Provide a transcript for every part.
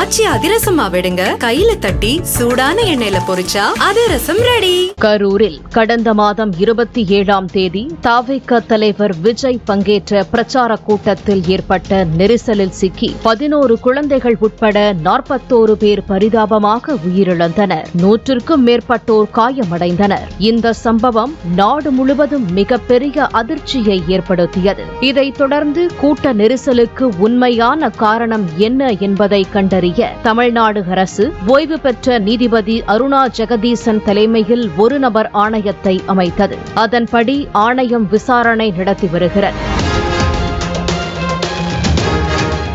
ஆச்சி அதிரசமா விடுங்க, கையில தட்டி சூடான எண்ணெயில பொரிச்சா அதிரசம் ரெடி. கரூரில் கடந்த மாதம் 27ஆம் தேதி தவிக தலைவர் விஜய் பங்கேற்ற பிரச்சார கூட்டத்தில் ஏற்பட்ட நெரிசலில் சிக்கி 11 குழந்தைகள் உட்பட 41 பேர் பரிதாபமாக உயிரிழந்தனர். 100க்கும் மேற்பட்டோர் காயமடைந்தனர். இந்த சம்பவம் நாடு முழுவதும் மிகப்பெரிய அதிர்ச்சியை ஏற்படுத்தியது. இதைத் தொடர்ந்து கூட்ட நெரிசலுக்கு உண்மையான காரணம் என்ன என்பதை கண்டறிய தமிழ்நாடு அரசு ஓய்வு பெற்ற நீதிபதி அருணா ஜெகதீசன் தலைமையில் ஒரு நபர் ஆணையத்தை அமைத்தது. அதன்படி ஆணையம் விசாரணை நடத்தி வருகிறது.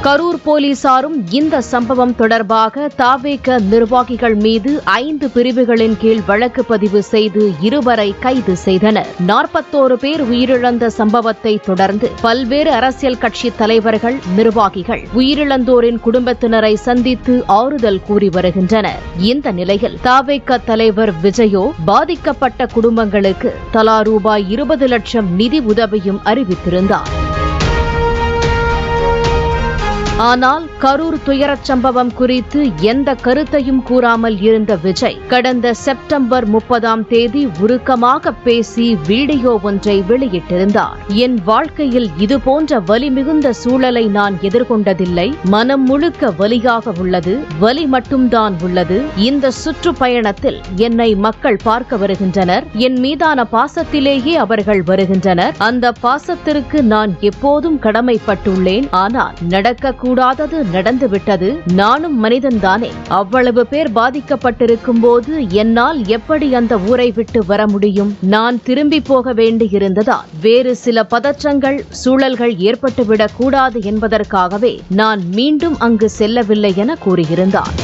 கரூர் போலீசாரும் இந்த சம்பவம் தொடர்பாக தவிக நிர்வாகிகள் மீது 5 பிரிவுகளின் கீழ் வழக்கு பதிவு செய்து 2 கைது செய்தனர். 41 பேர் உயிரிழந்த சம்பவத்தை தொடர்ந்து பல்வேறு அரசியல் கட்சி தலைவர்கள், நிர்வாகிகள் உயிரிழந்தோரின் குடும்பத்தினரை சந்தித்து ஆறுதல் கூறி வருகின்றனர். இந்த நிலையில் தவிக தலைவர் விஜயோ பாதிக்கப்பட்ட குடும்பங்களுக்கு தலா ரூபாய் 20 லட்சம் நிதி உதவியும் அறிவித்திருந்தார். ஆனால் கரூர் துயரச் சம்பவம் குறித்து எந்த கருத்தையும் கூறாமல் இருந்த விஜய் கடந்த செப்டம்பர் 30ஆம் தேதி உருக்கமாக பேசி வீடியோ ஒன்றை வெளியிட்டிருந்தார். என் வாழ்க்கையில் இதுபோன்ற வலி மிகுந்த சூழலை நான் எதிர்கொண்டதில்லை. மனம் முழுக்க வலியாக உள்ளது. வலி மட்டும்தான் உள்ளது. இந்த சுற்றுப்பயணத்தில் என்னை மக்கள் பார்க்க வருகின்றனர். என் மீதான பாசத்திலேயே அவர்கள் வருகின்றனர். அந்த பாசத்திற்கு நான் எப்போதும் கடமைப்பட்டுள்ளேன். ஆனால் நடக்கக்கூடாதது நடந்துவிட்டது. நானும் மனிதன்தானே. அவ்வளவு பேர் பாதிக்கப்பட்டிருக்கும் போது என்னால் எப்படி அந்த ஊரை விட்டு வர முடியும்? நான் திரும்பி போக வேண்டியிருந்ததால் வேறு சில பதற்றங்கள், சூழல்கள் ஏற்பட்டுவிடக் கூடாது என்பதற்காகவே நான் மீண்டும் அங்கு செல்லவில்லை என கூறியிருந்தார்.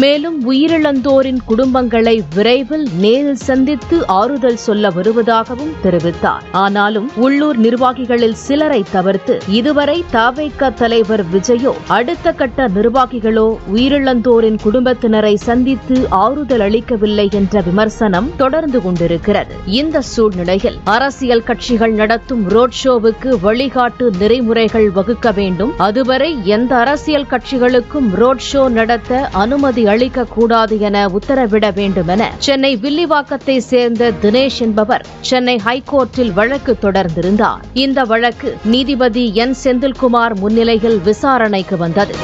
மேலும் உயிரிழந்தோரின் குடும்பங்களை விரைவில் நேரில் சந்தித்து ஆறுதல் சொல்ல வருவதாகவும் தெரிவித்தார். ஆனாலும் உள்ளூர் நிர்வாகிகளில் சிலரை தவிர்த்து இதுவரை தவிக தலைவர் விஜயோ அடுத்த கட்ட நிர்வாகிகளோ உயிரிழந்தோரின் குடும்பத்தினரை சந்தித்து ஆறுதல் அளிக்கவில்லை என்ற விமர்சனம் தொடர்ந்து கொண்டிருக்கிறது. இந்த சூழ்நிலையில் அரசியல் கட்சிகள் நடத்தும் ரோட் ஷோவுக்கு வழிகாட்டு நெறிமுறைகள் வகுக்க வேண்டும். அதுவரை எந்த அரசியல் கட்சிகளுக்கும் ரோட் ஷோ நடத்த அனுமதி அளிக்கக்கூடாது என உத்தரவிட வேண்டும் என சென்னை வில்லிவாக்கத்தை சேர்ந்த தினேஷ் என்பவர் சென்னை ஹைகோர்ட்டில் வழக்கு தொடர்ந்திருந்தார். இந்த வழக்கு நீதிபதி என் செந்தில்குமார் முன்னிலையில் விசாரணைக்கு வந்தது.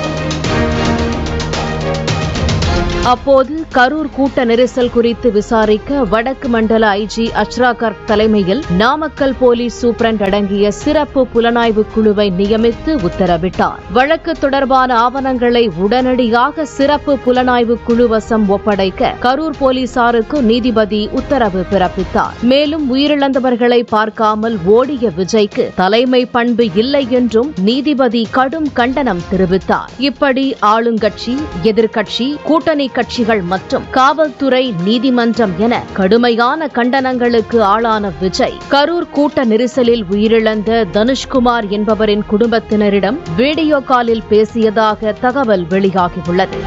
அப்போது கரூர் கூட்ட நெரிசல் குறித்து விசாரிக்க வடக்கு மண்டல ஐஜி அச்ராகர் தலைமையில் நாமக்கல் போலீஸ் சூப்பரண்ட் அடங்கிய சிறப்பு புலனாய்வு குழுவை நியமித்து உத்தரவிட்டார். வழக்கு தொடர்பான ஆவணங்களை உடனடியாக சிறப்பு புலனாய்வு குழு வசம் ஒப்படைக்க கரூர் போலீசாருக்கு நீதிபதி உத்தரவு பிறப்பித்தார். மேலும் உயிரிழந்தவர்களை பார்க்காமல் ஓடிய விஜய்க்கு தலைமை பண்பு இல்லை என்றும் நீதிபதி கடும் கண்டனம் தெரிவித்தார். இப்படி ஆளுங்கட்சி, எதிர்க்கட்சி, கூட்டணி கட்சிகள் மற்றும் காவல்துறை, நீதிமன்றம் என கடுமையான கண்டனங்களுக்கு ஆளான விஜய் கரூர் கூட்ட நெரிசலில் உயிரிழந்த தனுஷ்குமார் என்பவரின் குடும்பத்தினரிடம் வீடியோ காலில் பேசியதாக தகவல் வெளியாகியுள்ளது.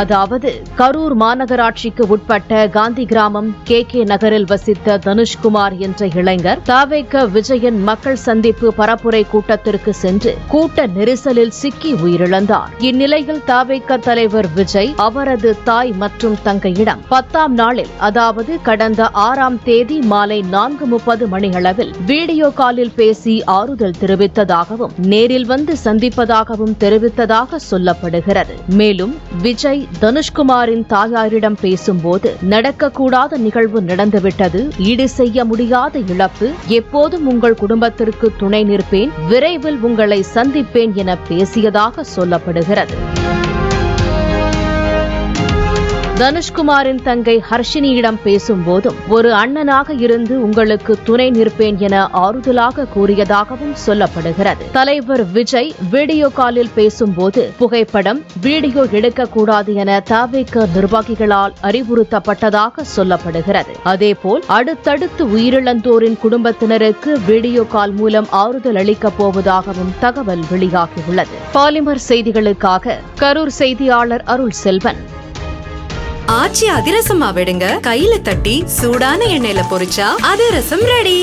அதாவது கரூர் மாநகராட்சிக்கு உட்பட்ட காந்தி கிராமம் KK நகரில் வசித்த தனுஷ்குமார் என்ற இளைஞர் தவிக விஜயன் மக்கள் சந்திப்பு பரப்புரை கூட்டத்திற்கு சென்று கூட்ட நெரிசலில் சிக்கி உயிரிழந்தார். இந்நிலையில் தவிக தலைவர் விஜய் அவரது தாய் மற்றும் தங்கையிடம் 10ஆம் நாளில், அதாவது கடந்த 6ஆம் தேதி மாலை 4:30 மணியளவில் வீடியோ காலில் பேசி ஆறுதல் தெரிவித்ததாகவும் நேரில் வந்து சந்திப்பதாகவும் தெரிவித்ததாக சொல்லப்படுகிறது. மேலும் விஜய் தனுஷ்குமாரின் தாயாரிடம் பேசும்போது நடக்கக்கூடாத நிகழ்வு நடந்துவிட்டது, ஈடு செய்ய முடியாத இழப்பு, எப்போதும் உங்கள் குடும்பத்திற்கு துணை நிற்பேன், விரைவில் உங்களை சந்திப்பேன் என பேசியதாக சொல்லப்படுகிறது. தனுஷ்குமாரின் தங்கை ஹர்ஷினியிடம் பேசும்போதும் ஒரு அண்ணனாக இருந்து உங்களுக்கு துணை நிற்பேன் என ஆறுதலாக கூறியதாகவும் சொல்லப்படுகிறது. தலைவர் விஜய் வீடியோ காலில் பேசும்போது புகைப்படம், வீடியோ எடுக்கக்கூடாது என தவிக நிர்வாகிகளால் அறிவுறுத்தப்பட்டதாக சொல்லப்படுகிறது. அதேபோல் அடுத்தடுத்து உயிரிழந்தோரின் குடும்பத்தினருக்கு வீடியோ கால் மூலம் ஆறுதல் அளிக்கப் போவதாகவும் தகவல் வெளியாகியுள்ளது. பாலிமர் செய்திகளுக்காக கரூர் செய்தியாளர் அருள் செல்வன். ஆச்சி அதிரசமா விடுங்க, கையில தட்டி சூடான எண்ணெயில பொரிச்சா அதிரசம் ரெடி.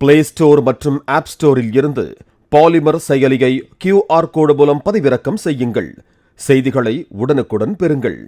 பிளே ஸ்டோர் மற்றும் ஆப் ஸ்டோரில் இருந்து பாலிமர் செயலியை QR கோடு மூலம் பதிவிறக்கம் செய்யுங்கள். செய்திகளை உடனுக்குடன் பெறுங்கள்.